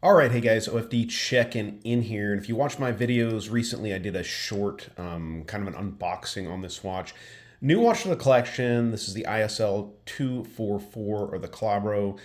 All right, hey guys, OFD checking in here. And if you watched my videos recently, I did a short kind of an unboxing on this watch. New watch to the collection. This is the ISL-244 or the Calabro,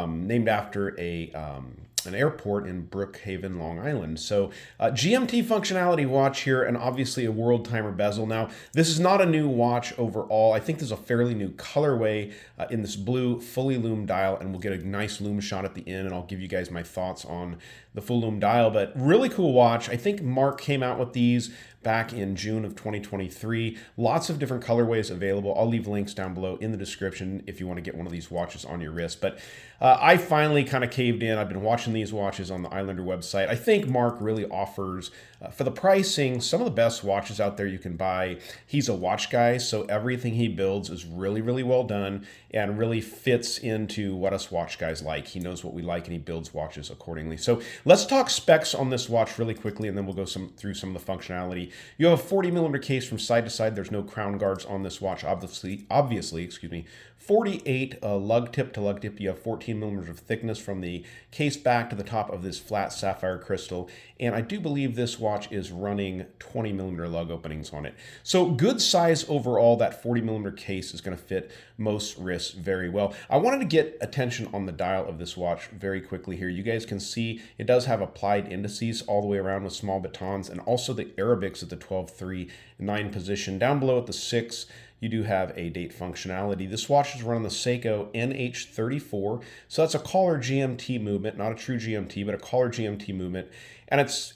named after an airport in Brookhaven, Long Island. So GMT functionality watch here, and obviously a world timer bezel. Now, this is not a new watch overall. I think there's a fairly new colorway in this blue fully lume dial, and we'll get a nice lume shot at the end, and I'll give you guys my thoughts on the full lume dial. But really cool watch. I think Mark came out with these back in June of 2023. Lots of different colorways available. I'll leave links down below in the description if you want to get one of these watches on your wrist. But I finally kind of caved in. I've been watching these watches on the Islander website. I think Mark really offers, for the pricing, some of the best watches out there you can buy. He's a watch guy, so everything he builds is really, really well done and really fits into what us watch guys like. He knows what we like and he builds watches accordingly. So let's talk specs on this watch really quickly, and then we'll go through some of the functionality. You have a 40mm case from side to side. There's no crown guards on this watch, obviously, excuse me. 48 lug tip to lug tip. You have 14mm of thickness from the case back to the top of this flat sapphire crystal. And I do believe this watch is running 20mm lug openings on it. So good size overall. That 40mm case is going to fit most wrists very well. I wanted to get attention on the dial of this watch very quickly here. You guys can see it does have applied indices all the way around with small batons, and also the Arabics at the 12-3-9 position. Down below at the 6, you do have a date functionality. This watch is run on the Seiko NH34, so that's a collar GMT movement, not a true GMT, but a collar GMT movement, and it's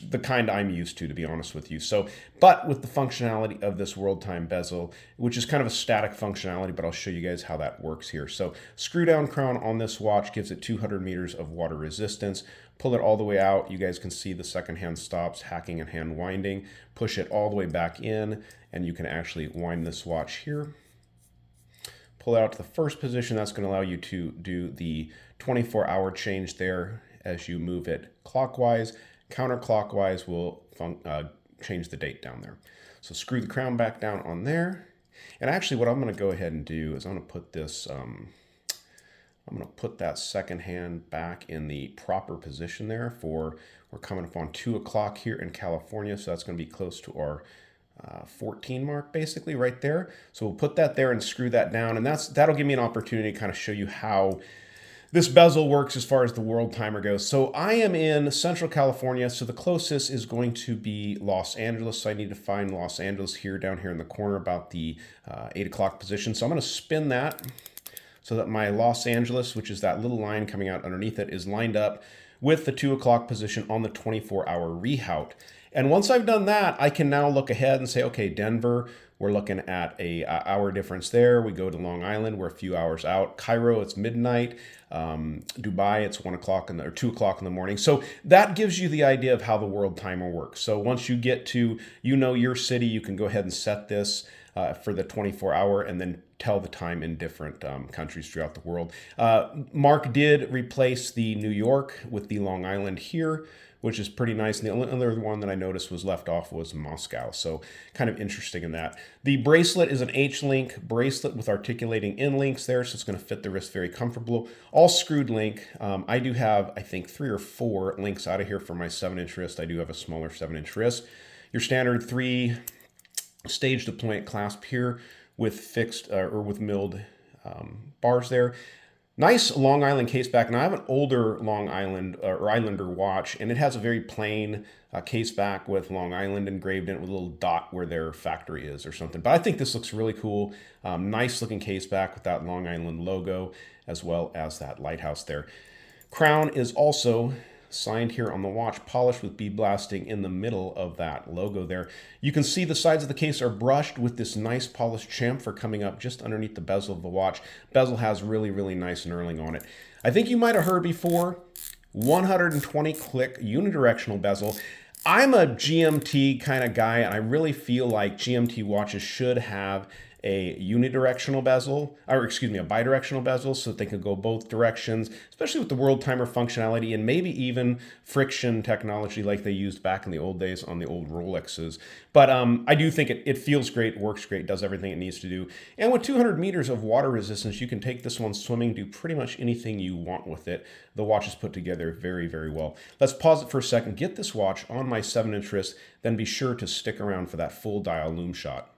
the kind I'm used to be honest with you. So, but with the functionality of this world time bezel, which is kind of a static functionality, but I'll show you guys how that works here. So, screw down crown on this watch gives it 200 meters of water resistance. Pull it all the way out. You guys can see the second hand stops, hacking and hand winding. Push it all the way back in, and you can actually wind this watch here. Pull it out to the first position. That's going to allow you to do the 24-hour change there as you move it clockwise. Counterclockwise will change the date down there. So screw the crown back down on there. And actually what I'm going to go ahead and do is I'm going to put this... I'm going to put that second hand back in the proper position there for, we're coming up on 2 o'clock here in California, so that's going to be close to our 14 mark basically right there. So we'll put that there and screw that down, and that'll give me an opportunity to kind of show you how this bezel works as far as the world timer goes. So I am in Central California, so the closest is going to be Los Angeles. So I need to find Los Angeles here, down here in the corner about the 8 o'clock position. So I'm going to spin that so that my Los Angeles, which is that little line coming out underneath it, is lined up with the 2 o'clock position on the 24-hour rehout. And once I've done that, I can now look ahead and say, okay, Denver, we're looking at a hour difference there. We go to Long Island, we're a few hours out. Cairo, it's midnight. Dubai, it's 1 o'clock or 2 o'clock in the morning. So that gives you the idea of how the world timer works. So once you get to, your city, you can go ahead and set this for the 24-hour and then tell the time in different countries throughout the world. Mark did replace the New York with the Long Island here, which is pretty nice. And the only other one that I noticed was left off was Moscow. So kind of interesting in that. The bracelet is an H-link bracelet with articulating in links there, so it's going to fit the wrist very comfortable. All screwed link. I do have, I think, 3 or 4 links out of here for my 7-inch wrist. I do have a smaller 7-inch wrist. Your standard 3 stage deployment clasp here with fixed or with milled bars there. Nice Long Island case back. Now I have an older Long Island or Islander watch, and it has a very plain case back with Long Island engraved in it with a little dot where their factory is or something. But I think this looks really cool. Nice looking case back with that Long Island logo as well as that lighthouse there. Crown is also signed here on the watch, polished with bead blasting in the middle of that logo there. You can see the sides of the case are brushed with this nice polished chamfer coming up just underneath the bezel of the watch. Bezel has really, really nice knurling on it. I think you might have heard before, 120 click unidirectional bezel. I'm a GMT kind of guy, and I really feel like GMT watches should have a unidirectional bezel, or excuse me, a bidirectional bezel, so that they can go both directions, especially with the world timer functionality and maybe even friction technology like they used back in the old days on the old Rolexes. But I do think it feels great, works great, does everything it needs to do. And with 200 meters of water resistance, you can take this one swimming, do pretty much anything you want with it. The watch is put together very, very well. Let's pause it for a second, get this watch on my 7-inch wrist, then be sure to stick around for that full dial Lume shot.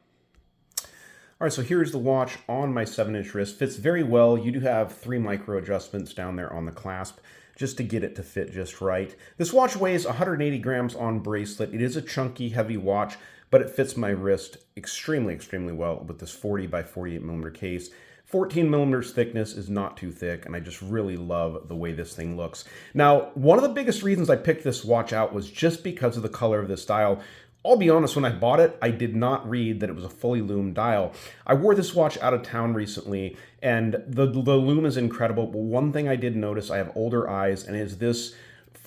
All right, so here's the watch on my 7-inch wrist. Fits very well. You do have 3 micro adjustments down there on the clasp just to get it to fit just right. This watch weighs 180 grams on bracelet. It is a chunky, heavy watch, but it fits my wrist extremely, extremely well with this 40 by 48 millimeter case. 14 millimeters thickness is not too thick, and I just really love the way this thing looks. Now, one of the biggest reasons I picked this watch out was just because of the color of this dial. I'll be honest, when I bought it, I did not read that it was a fully lume dial. I wore this watch out of town recently, and the lume is incredible, but one thing I did notice, I have older eyes, and as this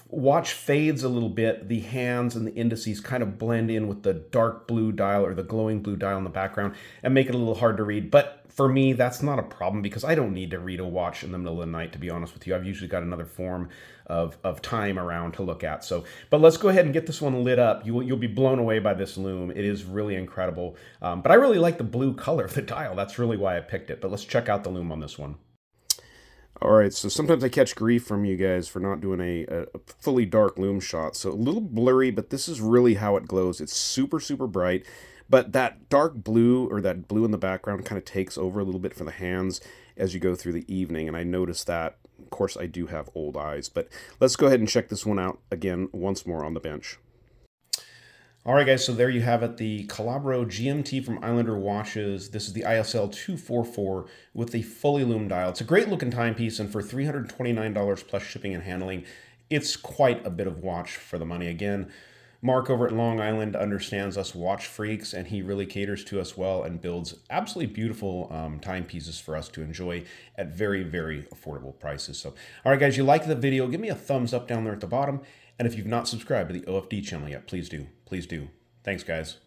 watch fades a little bit, the hands and the indices kind of blend in with the dark blue dial or the glowing blue dial in the background and make it a little hard to read. But for me, that's not a problem because I don't need to read a watch in the middle of the night, to be honest with you. I've usually got another form of time around to look at. But let's go ahead and get this one lit up. You'll be blown away by this lume. It is really incredible. But I really like the blue color of the dial. That's really why I picked it. But let's check out the lume on this one. All right, so sometimes I catch grief from you guys for not doing a fully dark lume shot. So a little blurry, but this is really how it glows. It's super, super bright. But that dark blue, or that blue in the background, kind of takes over a little bit for the hands as you go through the evening. And I noticed that. Of course, I do have old eyes. But let's go ahead and check this one out again once more on the bench. All right, guys, so there you have it, the Calabro GMT from Islander Watches. This is the ISL-244 with the fully lume dial. It's a great looking timepiece, and for $329 plus shipping and handling, it's quite a bit of watch for the money. Again, Mark over at Long Island understands us watch freaks, and he really caters to us well and builds absolutely beautiful timepieces for us to enjoy at very, very affordable prices. So, all right, guys, you like the video, give me a thumbs up down there at the bottom. And if you've not subscribed to the OFD channel yet, please do. Please do. Thanks, guys.